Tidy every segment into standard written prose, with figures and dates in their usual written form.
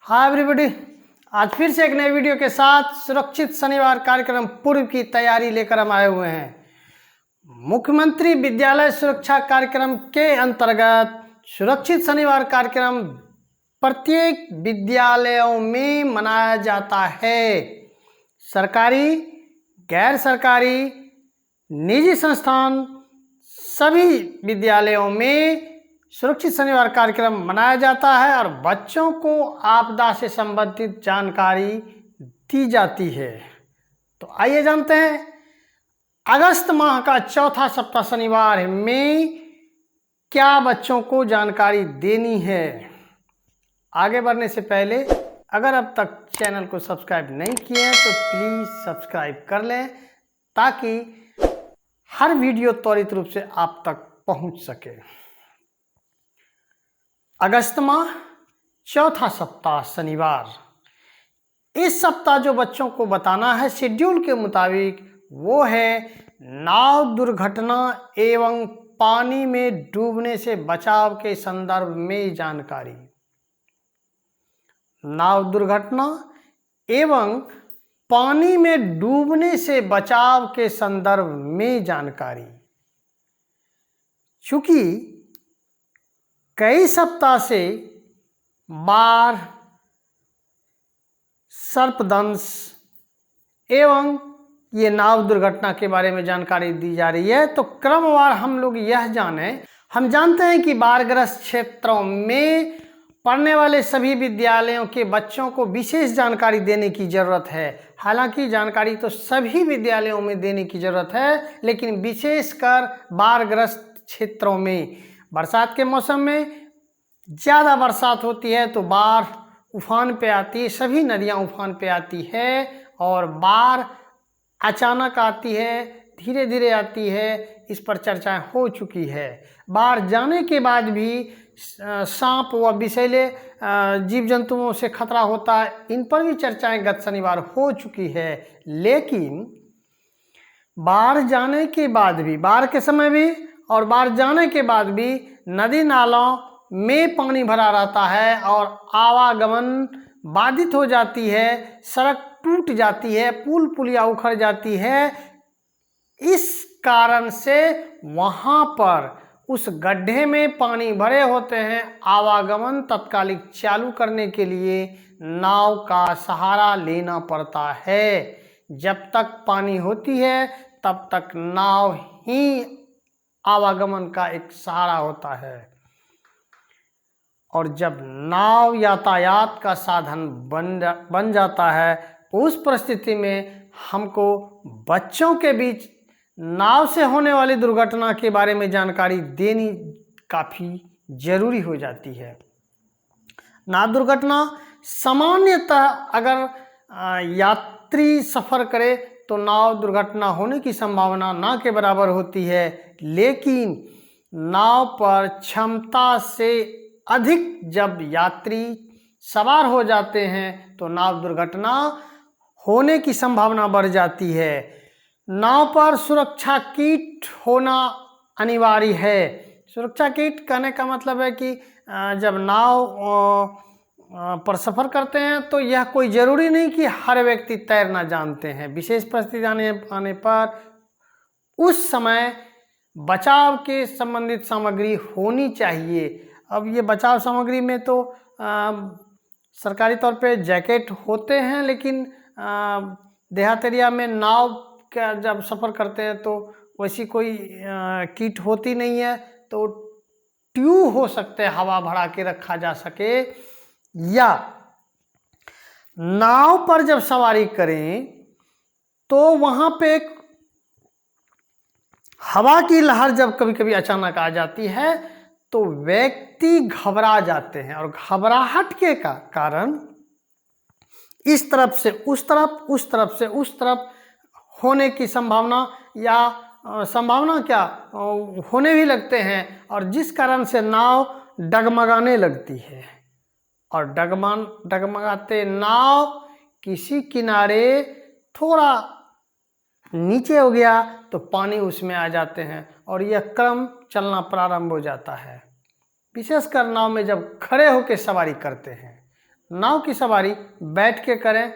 Hi everybody, आज फिर से एक नए वीडियो के साथ सुरक्षित शनिवार कार्यक्रम पूर्व की तैयारी लेकर हम आए हुए हैं। मुख्यमंत्री विद्यालय सुरक्षा कार्यक्रम के अंतर्गत सुरक्षित शनिवार कार्यक्रम प्रत्येक विद्यालयों में मनाया जाता है। सरकारी, गैर सरकारी, निजी संस्थान सभी विद्यालयों में सुरक्षित शनिवार कार्यक्रम मनाया जाता है और बच्चों को आपदा से संबंधित जानकारी दी जाती है। तो आइए जानते हैं अगस्त माह का चौथा सप्ताह शनिवार में क्या बच्चों को जानकारी देनी है। आगे बढ़ने से पहले अगर अब तक चैनल को सब्सक्राइब नहीं किए हैं तो प्लीज़ सब्सक्राइब कर लें ताकि हर वीडियो त्वरित रूप से आप तक पहुंच सके। अगस्त माह चौथा सप्ताह शनिवार, इस सप्ताह जो बच्चों को बताना है शेड्यूल के मुताबिक वो है नाव दुर्घटना एवं पानी में डूबने से बचाव के संदर्भ में जानकारी। नाव दुर्घटना एवं पानी में डूबने से बचाव के संदर्भ में जानकारी। चूंकि कई सप्ताह से बाढ़, सर्पदंश एवं ये नाव दुर्घटना के बारे में जानकारी दी जा रही है, तो क्रमवार हम लोग यह हम जानते हैं कि बाढ़ग्रस्त क्षेत्रों में पढ़ने वाले सभी विद्यालयों के बच्चों को विशेष जानकारी देने की ज़रूरत है। हालांकि जानकारी तो सभी विद्यालयों में देने की ज़रूरत है, लेकिन विशेषकर बाढ़ग्रस्त क्षेत्रों में बरसात के मौसम में ज़्यादा बरसात होती है तो बाढ़ उफान पे आती है, सभी नदियां उफान पे आती है और बाढ़ अचानक आती है, धीरे धीरे आती है। इस पर चर्चाएं हो चुकी है। बाढ़ जाने के बाद भी सांप व विषैले जीव जंतुओं से खतरा होता है, इन पर भी चर्चाएं गत शनिवार हो चुकी है। लेकिन बाढ़ जाने के बाद भी, बाढ़ के समय भी और बाढ़ जाने के बाद भी नदी नालों में पानी भरा रहता है और आवागमन बाधित हो जाती है, सड़क टूट जाती है, पुल पुलिया उखड़ जाती है। इस कारण से वहाँ पर उस गड्ढे में पानी भरे होते हैं। आवागमन तत्कालिक चालू करने के लिए नाव का सहारा लेना पड़ता है। जब तक पानी होती है तब तक नाव ही आवागमन का एक सहारा होता है और जब नाव यातायात का साधन बन जाता है, उस परिस्थिति में हमको बच्चों के बीच नाव से होने वाली दुर्घटना के बारे में जानकारी देनी काफ़ी ज़रूरी हो जाती है। नाव दुर्घटना सामान्यतः अगर यात्री सफ़र करे तो नाव दुर्घटना होने की संभावना ना के बराबर होती है, लेकिन नाव पर क्षमता से अधिक जब यात्री सवार हो जाते हैं तो नाव दुर्घटना होने की संभावना बढ़ जाती है। नाव पर सुरक्षा किट होना अनिवार्य है। सुरक्षा किट कहने का मतलब है कि जब नाव पर सफ़र करते हैं तो यह कोई ज़रूरी नहीं कि हर व्यक्ति तैरना जानते हैं। विशेष परिस्थिति आने पर उस समय बचाव के संबंधित सामग्री होनी चाहिए। अब ये बचाव सामग्री में तो सरकारी तौर पे जैकेट होते हैं, लेकिन देहात एरिया में नाव का जब सफ़र करते हैं तो वैसी कोई किट होती नहीं है। तो ट्यूब हो सकते हैं, हवा भरा के रखा जा सके, या नाव पर जब सवारी करें तो वहाँ पे एक हवा की लहर जब कभी कभी अचानक आ जाती है तो व्यक्ति घबरा जाते हैं और घबराहट के कारण इस तरफ से उस तरफ, उस तरफ से उस तरफ होने की संभावना या संभावना क्या होने भी लगते हैं और जिस कारण से नाव डगमगाने लगती है और डगमगाते नाव किसी किनारे थोड़ा नीचे हो गया तो पानी उसमें आ जाते हैं और यह क्रम चलना प्रारंभ हो जाता है। विशेषकर नाव में जब खड़े होकर सवारी करते हैं, नाव की सवारी बैठ के करें,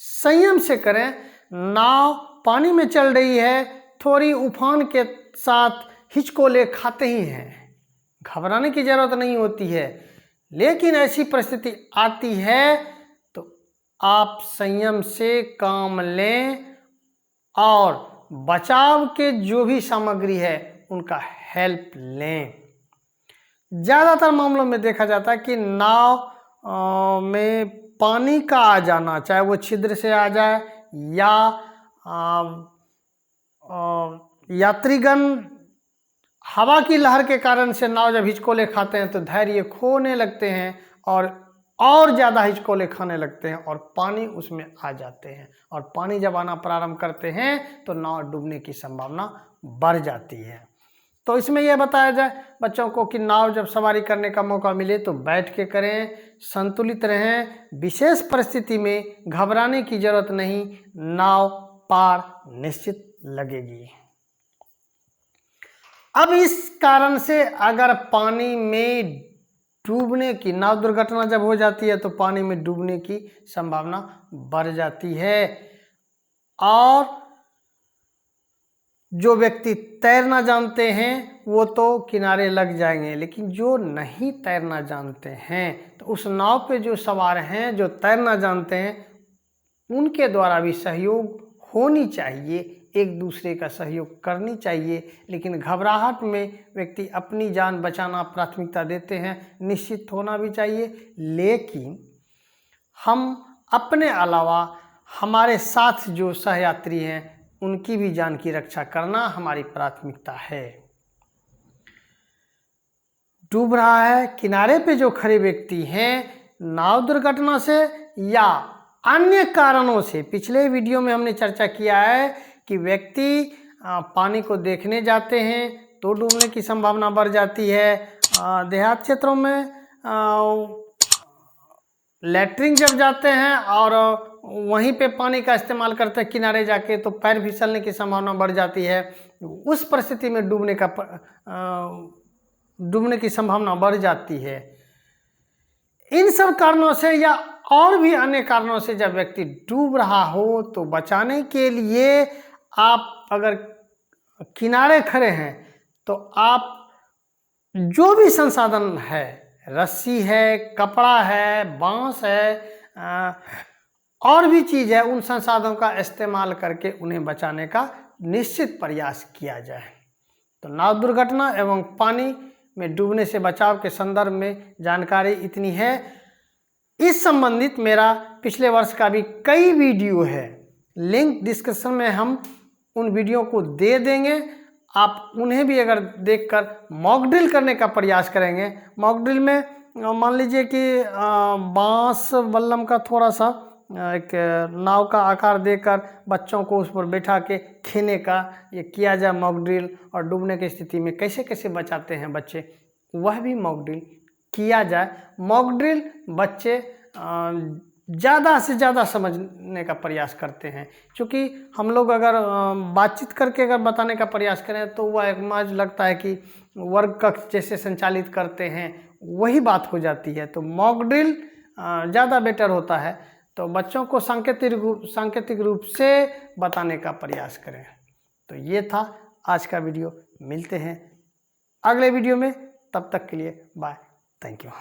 संयम से करें। नाव पानी में चल रही है, थोड़ी उफान के साथ हिचकोले खाते ही हैं, घबराने की जरूरत नहीं होती है। लेकिन ऐसी परिस्थिति आती है तो आप संयम से काम लें और बचाव के जो भी सामग्री है उनका हेल्प लें। ज़्यादातर मामलों में देखा जाता है कि नाव में पानी का आ जाना, चाहे वो छिद्र से आ जाए या यात्रीगण हवा की लहर के कारण से नाव जब हिचकोले खाते हैं तो धैर्य खोने लगते हैं और ज़्यादा हिचकोले खाने लगते हैं और पानी उसमें आ जाते हैं। और पानी जब आना प्रारंभ करते हैं तो नाव डूबने की संभावना बढ़ जाती है। तो इसमें यह बताया जाए बच्चों को कि नाव जब सवारी करने का मौका मिले तो बैठ के करें, संतुलित रहें। विशेष परिस्थिति में घबराने की जरूरत नहीं, नाव पार निश्चित लगेगी। अब इस कारण से अगर पानी में डूबने की, नाव दुर्घटना जब हो जाती है तो पानी में डूबने की संभावना बढ़ जाती है। और जो व्यक्ति तैरना जानते हैं वो तो किनारे लग जाएंगे, लेकिन जो नहीं तैरना जानते हैं तो उस नाव पे जो सवार हैं, जो तैरना जानते हैं, उनके द्वारा भी सहयोग होनी चाहिए, एक दूसरे का सहयोग करनी चाहिए। लेकिन घबराहट में व्यक्ति अपनी जान बचाना प्राथमिकता देते हैं, निश्चित होना भी चाहिए। लेकिन हम अपने अलावा हमारे साथ जो सहयात्री हैं उनकी भी जान की रक्षा करना हमारी प्राथमिकता है। डूब रहा है, किनारे पे जो खड़े व्यक्ति हैं, नाव दुर्घटना से या अन्य कारणों से, पिछले वीडियो में हमने चर्चा किया है कि व्यक्ति पानी को देखने जाते हैं तो डूबने की संभावना बढ़ जाती है। देहात क्षेत्रों में लैट्रिन जब जाते हैं और वहीं पे पानी का इस्तेमाल करते हैं किनारे जाके, तो पैर फिसलने की संभावना बढ़ जाती है। उस परिस्थिति में डूबने की संभावना बढ़ जाती है। इन सब कारणों से या और भी अन्य कारणों से जब व्यक्ति डूब रहा हो तो बचाने के लिए आप अगर किनारे खड़े हैं तो आप जो भी संसाधन है, रस्सी है, कपड़ा है, बांस है, और भी चीज़ है, उन संसाधनों का इस्तेमाल करके उन्हें बचाने का निश्चित प्रयास किया जाए। तो नाव दुर्घटना एवं पानी में डूबने से बचाव के संदर्भ में जानकारी इतनी है। इस संबंधित मेरा पिछले वर्ष का भी कई वीडियो है, लिंक डिस्क्रिप्शन में हम उन वीडियो को दे देंगे। आप उन्हें भी अगर देखकर मॉक ड्रिल करने का प्रयास करेंगे, मॉक ड्रिल में मान लीजिए कि बांस बल्लम का थोड़ा सा एक नाव का आकार देकर बच्चों को उस पर बैठा के खेने का ये किया जाए मॉक ड्रिल, और डूबने की स्थिति में कैसे कैसे बचाते हैं बच्चे, वह भी मॉक ड्रिल किया जाए। मॉक ड्रिल बच्चे ज़्यादा से ज़्यादा समझने का प्रयास करते हैं, क्योंकि हम लोग अगर बातचीत करके अगर बताने का प्रयास करें तो वह एक महज लगता है कि वर्ग कक्ष जैसे संचालित करते हैं, वही बात हो जाती है। तो मॉक ड्रिल ज़्यादा बेटर होता है। तो बच्चों को सांकेतिक रूप से बताने का प्रयास करें। तो ये था आज का वीडियो, मिलते हैं अगले वीडियो में, तब तक के लिए बाय, थैंक यू।